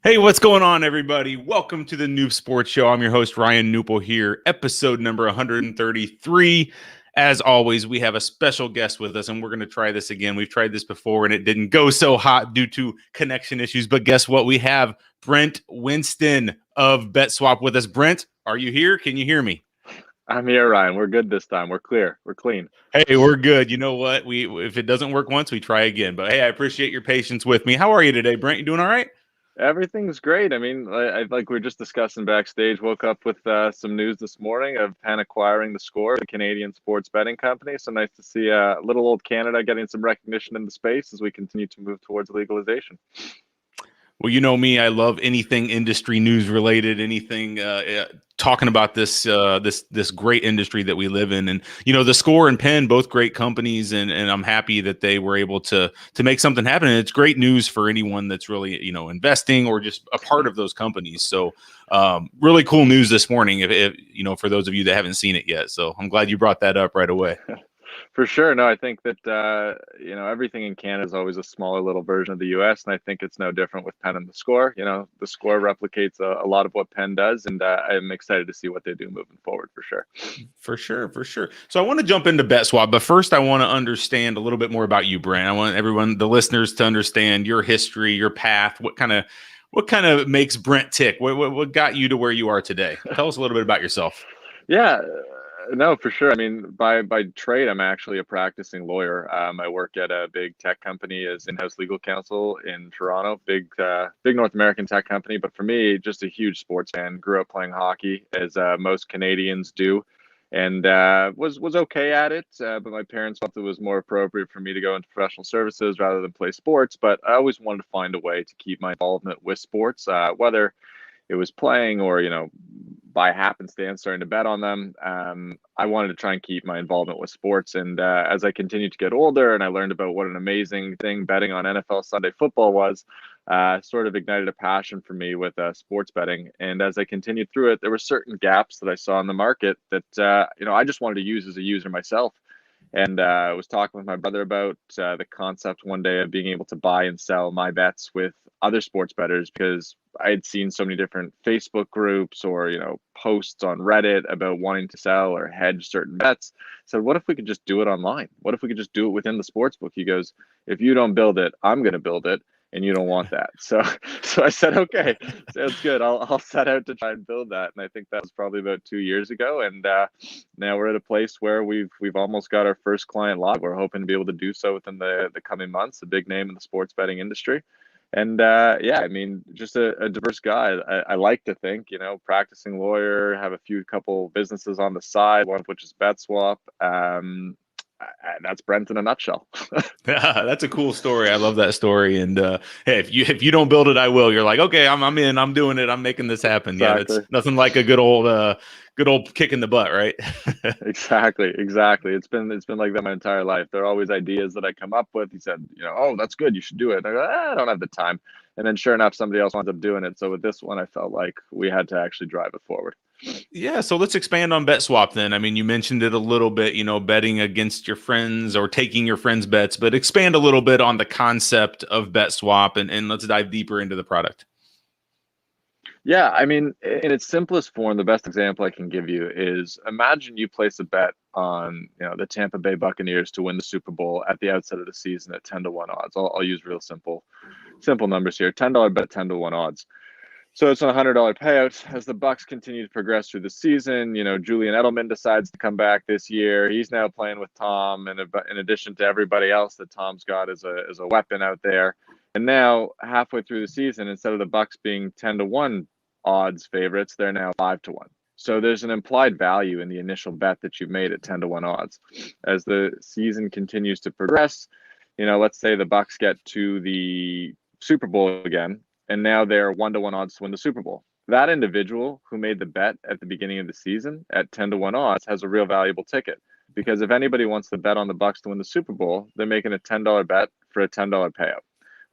Hey, what's going on, everybody? Welcome to the Knup Sports Show. I'm your host, Ryan Newple here, episode number 133. As always, we have a special guest with us, and we're going to try this again. We've tried this before, and it didn't go so hot due to connection issues. But guess what? We have Brent Winston of BetSwap with us. Brent, are you here? Can you hear me? I'm here, Ryan. We're good this time. We're clear. We're clean. Hey, we're good. You know what? We if it doesn't work once, we try again. But hey, I appreciate your patience with me. How are you today, Brent? You doing all right? Everything's great. I mean, like we were just discussing backstage. Woke up with some news this morning of Penn acquiring the Score, the Canadian sports betting company. So nice to see little old Canada getting some recognition in the space as we continue to move towards legalization. Well, you know me, I love anything industry news related, anything talking about this great industry that we live in. And the Score and Penn, both great companies, and I'm happy that they were able to make something happen. And it's great news for anyone that's really investing or just a part of those companies. So really cool news this morning, if for those of you that haven't seen it yet. So I'm glad you brought that up right away. For sure. No, I think that everything in Canada is always a smaller little version of the U.S., and I think it's no different with Penn and the Score. The Score replicates a lot of what Penn does, and I'm excited to see what they do moving forward for sure. For sure, for sure. So I want to jump into BetSwap, but first I want to understand a little bit more about you, Brent. I want everyone, the listeners, to understand your history, your path. What kind of makes Brent tick? What got you to where you are today? Tell us a little bit about yourself. Yeah, no, for sure. I mean, by trade, I'm actually a practicing lawyer. I work at a big tech company as in-house legal counsel in Toronto, big North American tech company. But for me, just a huge sports fan. Grew up playing hockey, as most Canadians do, and was okay at it. But my parents felt it was more appropriate for me to go into professional services rather than play sports. But I always wanted to find a way to keep my involvement with sports, whether it was playing or by happenstance starting to bet on them. I wanted to try and keep my involvement with sports, and as I continued to get older and I learned about what an amazing thing betting on NFL Sunday football was, sort of ignited a passion for me with sports betting. And as I continued through it, there were certain gaps that I saw in the market that I just wanted to use as a user myself. And I was talking with my brother about the concept one day of being able to buy and sell my bets with other sports bettors, because I had seen so many different Facebook groups or posts on Reddit about wanting to sell or hedge certain bets. So what if we could just do it online? What if we could just do it within the sports book? He goes, if you don't build it, I'm going to build it, and you don't want that. So I said, okay, sounds good. I'll set out to try and build that. And I think that was probably about 2 years ago. And now we're at a place where we've almost got our first client live. We're hoping to be able to do so within the coming months. A big name in the sports betting industry. And yeah, I mean, just a diverse guy. I like to think, practicing lawyer, have a couple businesses on the side, one of which is BetSwap. That's Brent in a nutshell. That's a cool story. I love that story. And hey, if you don't build it, I will. You're like, okay, I'm in. I'm doing it. I'm making this happen. Yeah, that's Exactly. nothing like a good old kick in the butt, right? Exactly. It's been like that my entire life. There are always ideas that I come up with. He said, oh, that's good. You should do it. And I go, I don't have the time. And then sure enough, somebody else winds up doing it. So with this one, I felt like we had to actually drive it forward. Yeah, so let's expand on BetSwap then. I mean, you mentioned it a little bit, betting against your friends or taking your friends' bets, but expand a little bit on the concept of BetSwap and let's dive deeper into the product. Yeah, I mean, in its simplest form, the best example I can give you is imagine you place a bet on, the Tampa Bay Buccaneers to win the Super Bowl at the outset of the season at 10-1 odds. I'll use real simple numbers here. $10 bet, 10-1 odds. So it's a $100 payout. As the Bucks continue to progress through the season, Julian Edelman decides to come back this year. He's now playing with Tom, and in addition to everybody else that Tom's got as a weapon out there. And now halfway through the season, instead of the Bucks being 10-1 odds favorites, they're now 5-1. So there's an implied value in the initial bet that you've made at 10-1 odds. As the season continues to progress, let's say the Bucks get to the Super Bowl again, and now they're 1-1 odds to win the Super Bowl. That individual who made the bet at the beginning of the season at 10-1 odds has a real valuable ticket, because if anybody wants to bet on the Bucks to win the Super Bowl, they're making a $10 bet for a $10 payout.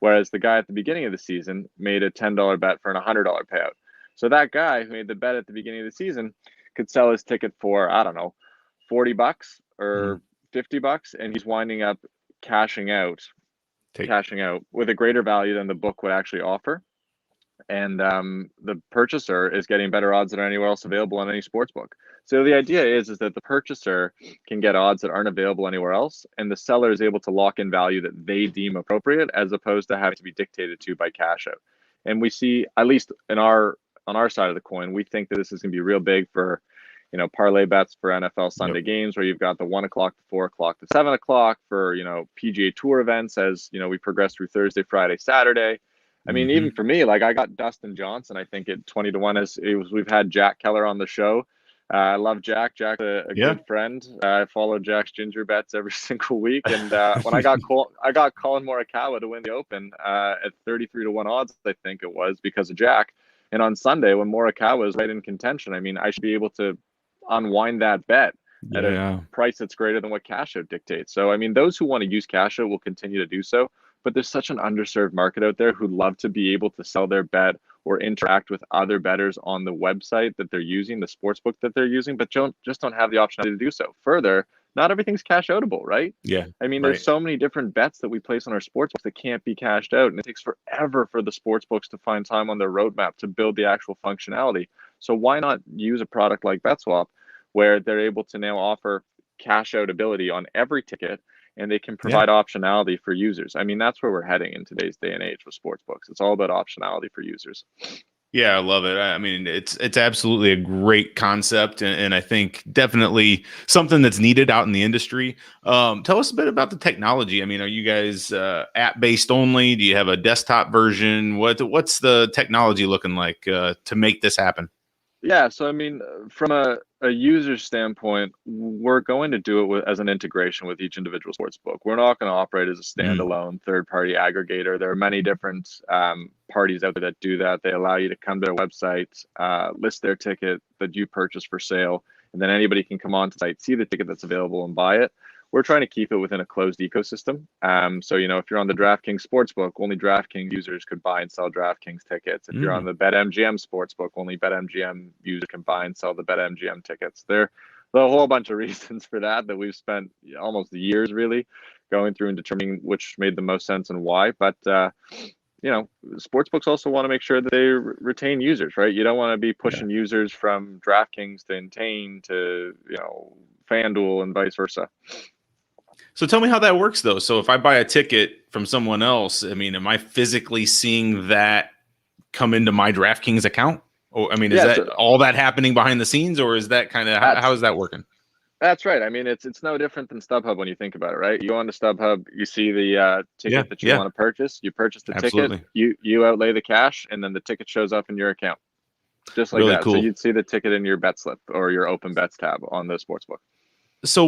Whereas the guy at the beginning of the season made a $10 bet for an $100 payout. So that guy who made the bet at the beginning of the season could sell his ticket for, I don't know, $40 or $50, and he's winding up cashing out with a greater value than the book would actually offer. and the purchaser is getting better odds than anywhere else available on any sports book. So the idea is that the purchaser can get odds that aren't available anywhere else, and the seller is able to lock in value that they deem appropriate, as opposed to having to be dictated to by cash out. And we see, at least in our on our side of the coin, we think that this is going to be real big for, parlay bets for NFL Sunday games, where you've got the 1 o'clock to 4 o'clock to 7 o'clock for, PGA Tour events as, we progress through Thursday, Friday, Saturday. I mean, even for me, like I got Dustin Johnson, I think at 20 to 1 we've had Jack Keller on the show. I love Jack. Jack's a good friend. I follow Jack's ginger bets every single week. And when I got Colin Morikawa to win the Open at 33 to 1 odds, I think it was, because of Jack. And on Sunday, when Morikawa is right in contention, I mean, I should be able to unwind that bet at a price that's greater than what cash out dictates. So, I mean, those who want to use cash out will continue to do so. But there's such an underserved market out there who'd love to be able to sell their bet or interact with other bettors on the website that they're using, the sportsbook that they're using, but just don't have the option to do so. Further, not everything's cash outable, right? Yeah. I mean, there's so many different bets that we place on our sportsbooks that can't be cashed out, and it takes forever for the sportsbooks to find time on their roadmap to build the actual functionality. So why not use a product like BetSwap, where they're able to now offer cash out ability on every ticket, and they can provide optionality for users. I mean, that's where we're heading in today's day and age with sportsbooks. It's all about optionality for users. Yeah, I love it. I mean, it's absolutely a great concept, and I think definitely something that's needed out in the industry. Tell us a bit about the technology. I mean, are you guys app-based only? Do you have a desktop version? What's the technology looking like to make this happen? Yeah, so I mean, from a user standpoint, we're going to do it as an integration with each individual sportsbook. We're not going to operate as a standalone third-party aggregator. There are many different parties out there that do that. They allow you to come to their website, list their ticket that you purchased for sale, and then anybody can come onto the site, see the ticket that's available, and buy it. We're trying to keep it within a closed ecosystem. So, if you're on the DraftKings Sportsbook, only DraftKings users could buy and sell DraftKings tickets. If you're on the BetMGM Sportsbook, only BetMGM users can buy and sell the BetMGM tickets. There are a whole bunch of reasons for that we've spent almost years really going through and determining which made the most sense and why. But, sportsbooks also want to make sure that they retain users, right? You don't want to be pushing users from DraftKings to Entain to, FanDuel and vice versa. So tell me how that works, though. So if I buy a ticket from someone else, I mean, am I physically seeing that come into my DraftKings account? Or I mean, is that all that happening behind the scenes, or is that kind of how is that working? That's right. I mean, it's no different than StubHub when you think about it, right? You go on to StubHub, you see the ticket that you want to purchase. You purchase the ticket, you outlay the cash, and then the ticket shows up in your account, just like really that. Cool. So you'd see the ticket in your bet slip or your open bets tab on the sportsbook. So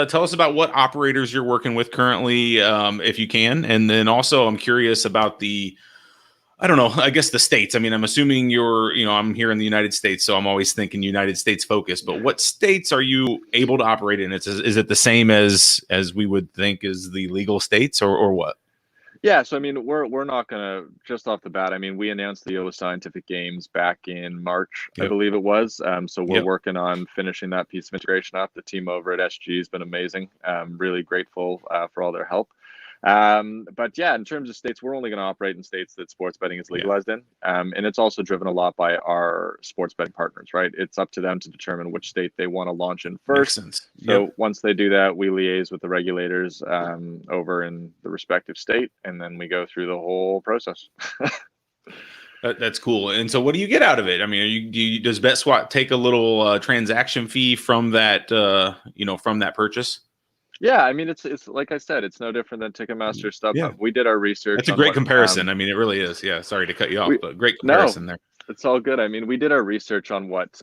tell us about what operators you're working with currently, if you can. And then also I'm curious about I don't know, I guess the states. I mean, I'm assuming I'm here in the United States, so I'm always thinking United States focused, but what states are you able to operate in? Is it the same as we would think is the legal states or what? Yeah, so I mean, we're not gonna, just off the bat. I mean, we announced the Iowa Scientific Games back in March, I believe it was. So we're working on finishing that piece of integration up. The team over at SG has been amazing. Really grateful for all their help. But yeah, in terms of states, we're only going to operate in states that sports betting is legalized in. And it's also driven a lot by our sports betting partners, right? It's up to them to determine which state they want to launch in first. Makes sense. So once they do that, we liaise with the regulators over in the respective state, and then we go through the whole process. That's cool. And so what do you get out of it? I mean, does BetSwap take a little transaction fee from that, from that purchase? Yeah, I mean, it's like I said, it's no different than Ticketmaster, StubHub. Yeah. We did our research. That's a great comparison. I mean, it really is. Yeah, sorry to cut you off, but great comparison there. It's all good. I mean, we did our research on what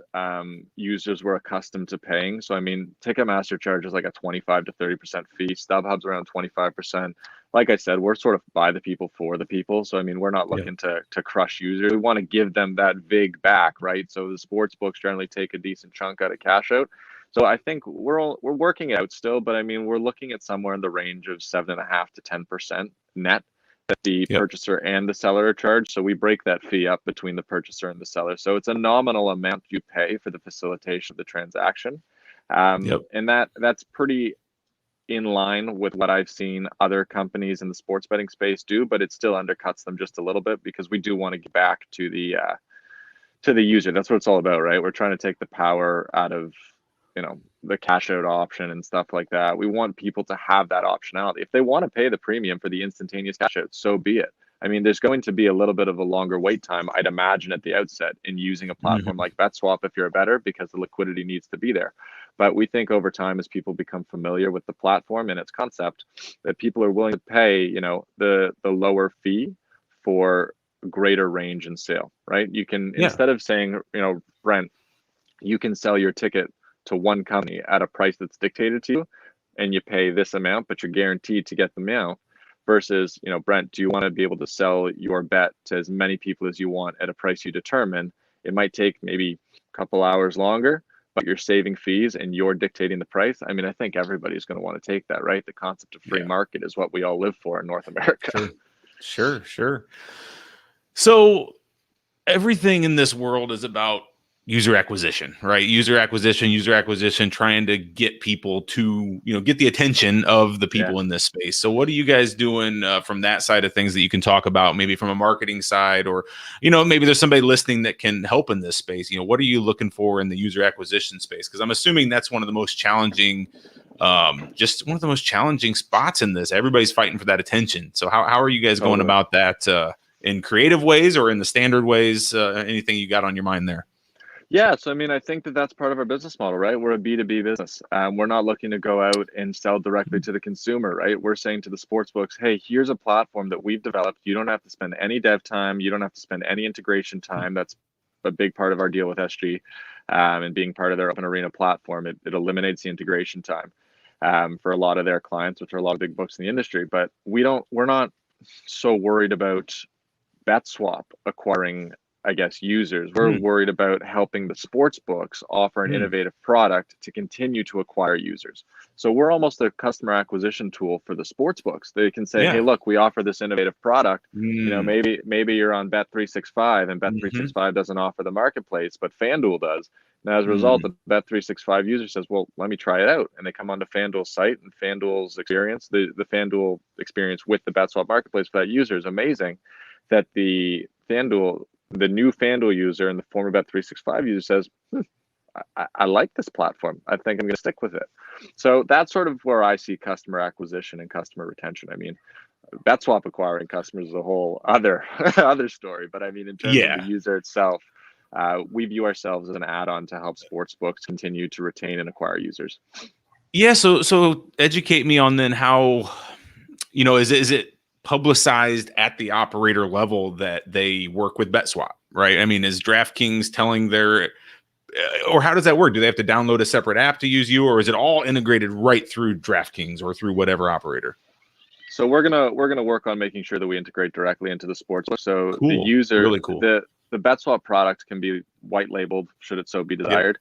users were accustomed to paying. So, I mean, Ticketmaster charges like a 25 to 30% fee. StubHub's around 25%. Like I said, we're sort of by the people for the people. So, I mean, we're not looking to crush users. We want to give them that VIG back, right? So the sports books generally take a decent chunk out of cash out. So I think we're working it out still, but I mean, we're looking at somewhere in the range of 7.5 to 10% net that the purchaser and the seller are charged. So we break that fee up between the purchaser and the seller. So it's a nominal amount you pay for the facilitation of the transaction. And that's pretty in line with what I've seen other companies in the sports betting space do, but it still undercuts them just a little bit because we do want to get back to the user. That's what it's all about, right? We're trying to take the power out of, the cash out option and stuff like that. We want people to have that optionality. If they want to pay the premium for the instantaneous cash out, so be it. I mean, there's going to be a little bit of a longer wait time, I'd imagine, at the outset in using a platform Mhm. like BetSwap if you're a bettor, because the liquidity needs to be there. But we think over time, as people become familiar with the platform and its concept, that people are willing to pay, the lower fee for greater range and sale, right? You can, Yeah. instead of saying, Brent, you can sell your ticket to one company at a price that's dictated to you, and you pay this amount, but you're guaranteed to get the amount. Versus, Brent, do you want to be able to sell your bet to as many people as you want at a price you determine? It might take maybe a couple hours longer, but you're saving fees and you're dictating the price. I mean, I think everybody's going to want to take that, right? The concept of free Yeah. market is what we all live for in North America. Sure. Sure. Sure. So everything in this world is about user acquisition, right? User acquisition, trying to get people to, get the attention of the Yeah. people in this space. So what are you guys doing from that side of things that you can talk about, maybe from a marketing side, or, maybe there's somebody listening that can help in this space? What are you looking for in the user acquisition space? Because I'm assuming that's one of the most challenging, just one of the most challenging spots in this. Everybody's fighting for that attention. So how are you guys going Totally. about that? In creative ways or in the standard ways? Anything you got on your mind there? Yeah, so I mean, I think that that's part of our business model, right? We're a B2B business. We're not looking to go out and sell directly to the consumer, right? We're saying to the sports books, hey, here's a platform that we've developed. You don't have to spend any dev time. You don't have to spend any integration time. That's a big part of our deal with SG, and being part of their open arena platform. It eliminates the integration time for a lot of their clients, which are a lot of big books in the industry. But we're not so worried about BetSwap acquiring, I guess, users. We're Hmm. worried about helping the sports books offer an Hmm. innovative product to continue to acquire users. So we're almost a customer acquisition tool for the sports books. They can say, "Hey, Yeah. look, we offer this innovative product. Hmm. Maybe you're on Bet365 and Hmm. Bet365 doesn't offer the marketplace, but FanDuel does." And as a result, Hmm. the Bet365 user says, "Well, let me try it out." And they come onto FanDuel's site, and FanDuel's experience, the FanDuel experience with the BetSwap marketplace for that user is amazing. That the new FanDuel user and the former Bet365 user says, I like this platform. I think I'm going to stick with it. So that's sort of where I see customer acquisition and customer retention. I mean, BetSwap acquiring customers is a whole other other story. But I mean, in terms of the Yeah. user itself, we view ourselves as an add-on to help sports books continue to retain and acquire users. Yeah. So educate me on then how, is it publicized at the operator level that they work with BetSwap, right? I mean, is DraftKings telling their, or how does that work? Do they have to download a separate app to use you, or is it all integrated right through DraftKings or through whatever operator? So we're gonna work on making sure that we integrate directly into the sportsbook. So the Cool. user, Really cool. the BetSwap product can be white labeled should it so be Yep. desired.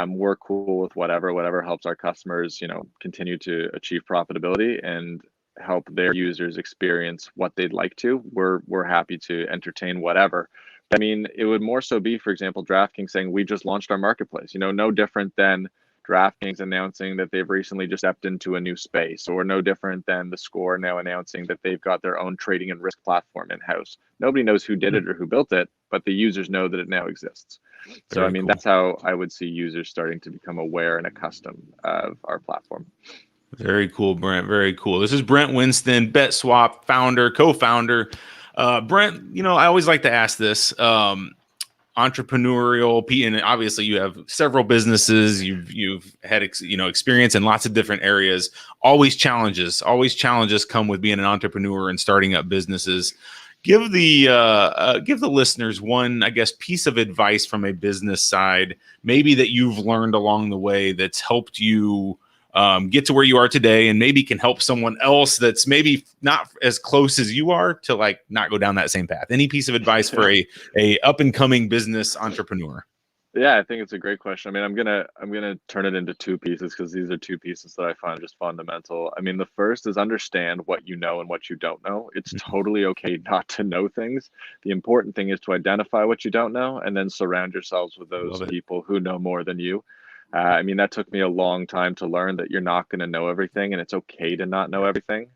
We're cool with whatever helps our customers, continue to achieve profitability and help their users experience what they'd like to. We're happy to entertain whatever. I mean, it would more so be, for example, DraftKings saying we just launched our marketplace. No different than DraftKings announcing that they've recently just stepped into a new space, or no different than the Score now announcing that they've got their own trading and risk platform in house. Nobody knows who did Hmm. it or who built it, but the users know that it now exists. So, I Very mean, cool. that's how I would see users starting to become aware and accustomed of our platform. Very cool, Brent. Very cool. This is Brent Winston, BetSwap founder, co-founder. Brent, I always like to ask this. Entrepreneurial, and obviously you have several businesses. You've had experience in lots of different areas. Always challenges come with being an entrepreneur and starting up businesses. Give the listeners one, I guess, piece of advice from a business side, maybe that you've learned along the way that's helped you get to where you are today, and maybe can help someone else that's maybe not as close as you are to like not go down that same path. Any piece of advice for a up and coming business entrepreneur? Yeah, I think it's a great question. I mean, I'm gonna turn it into two pieces because these are two pieces that I find just fundamental. I mean, the first is understand what you know and what you don't know. It's totally okay not to know things. The important thing is to identify what you don't know and then surround yourselves with those Love it. people who know more than you. I mean, that took me a long time to learn that you're not going to know everything, and it's okay to not know everything.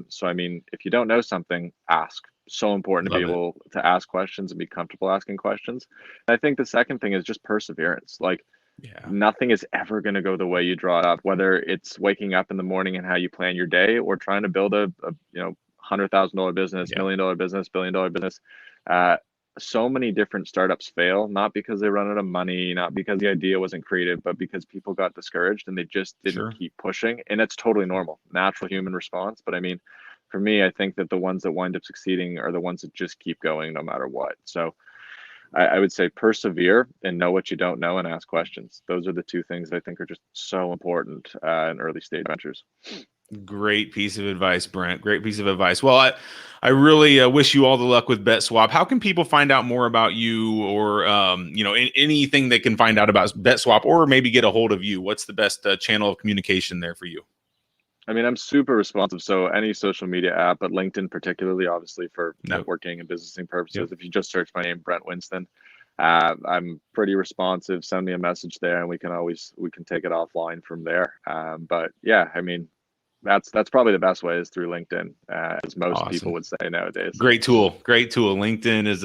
So, I mean, if you don't know something, ask. So important to be Love it. able to ask questions and be comfortable asking questions. And I think the second thing is just perseverance. Like, Yeah, nothing is ever going to go the way you draw it up, whether it's waking up in the morning and how you plan your day, or trying to build a $100,000 business, yeah, $1 million business, $1 billion business. Uh, so many different startups fail, not because they run out of money, not because the idea wasn't creative, but because people got discouraged and they just didn't sure. keep pushing. And it's totally normal, natural human response. But I mean, for me, I think that the ones that wind up succeeding are the ones that just keep going no matter what. So I would say persevere and know what you don't know and ask questions. Those are the two things I think are just so important in early stage ventures. Great piece of advice, Brent. Great piece of advice. Well, I really wish you all the luck with BetSwap. How can people find out more about you, or anything they can find out about BetSwap, or maybe get a hold of you? What's the best channel of communication there for you? I mean, I'm super responsive. So any social media app, but LinkedIn particularly, obviously for Yep. networking and businessing purposes. Yep. If you just search my name, Brent Winston, I'm pretty responsive. Send me a message there, and we can take it offline from there. But yeah, I mean, that's probably the best way is through LinkedIn, as most people Awesome. would say nowadays. Great tool. Great tool. LinkedIn is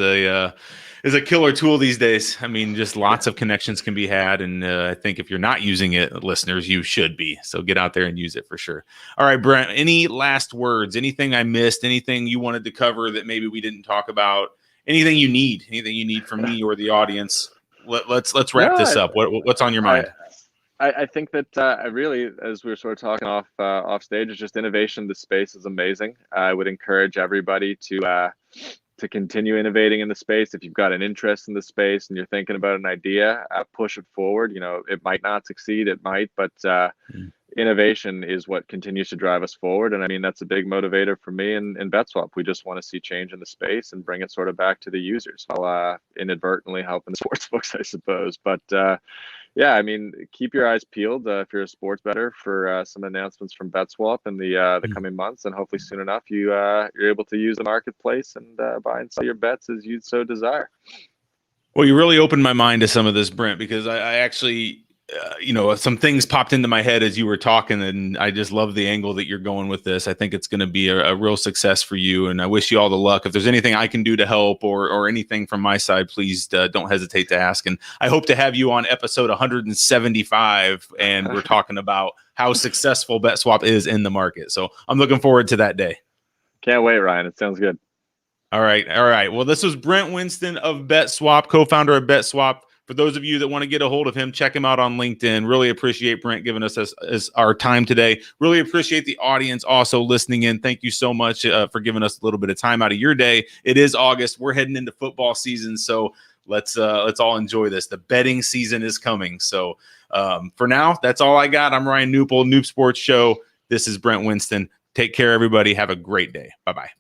a killer tool these days. I mean, just lots Yeah. of connections can be had, and I think if you're not using it, listeners, you should be. So get out there and use it for sure. All right, Brent. Any last words? Anything I missed? Anything you wanted to cover that maybe we didn't talk about? Anything you need? Anything you need from me or the audience? Let's wrap this No, up. What's on your I, mind? I think that I really, as we were sort of talking off stage, is just innovation. The space is amazing. I would encourage everybody to continue innovating in the space. If you've got an interest in the space and you're thinking about an idea, push it forward. You know, it might not succeed, it might, but Mm. innovation is what continues to drive us forward. And I mean, that's a big motivator for me and BetSwap. We just want to see change in the space and bring it sort of back to the users while inadvertently helping the sports books, I suppose. But yeah, I mean, keep your eyes peeled if you're a sports bettor for some announcements from BetSwap in the coming months, and hopefully soon enough you're able to use the marketplace and buy and sell your bets as you so desire. Well, you really opened my mind to some of this, Brent, because I actually, some things popped into my head as you were talking, and I just love the angle that you're going with this. I think it's going to be a real success for you, and I wish you all the luck. If there's anything I can do to help, or anything from my side, please don't hesitate to ask. And I hope to have you on episode 175, and we're talking about how successful BetSwap is in the market. So I'm looking forward to that day. Can't wait, Ryan. It sounds good. All right. All right. Well, this was Brent Winston of BetSwap, co-founder of BetSwap. For those of you that want to get a hold of him, check him out on LinkedIn. Really appreciate Brent giving us as our time today. Really appreciate the audience also listening in. Thank you so much for giving us a little bit of time out of your day. It is August. We're heading into football season, so let's all enjoy this. The betting season is coming. So for now, that's all I got. I'm Ryan Newpel, Noob Sports Show. This is Brent Winston. Take care, everybody. Have a great day. Bye-bye.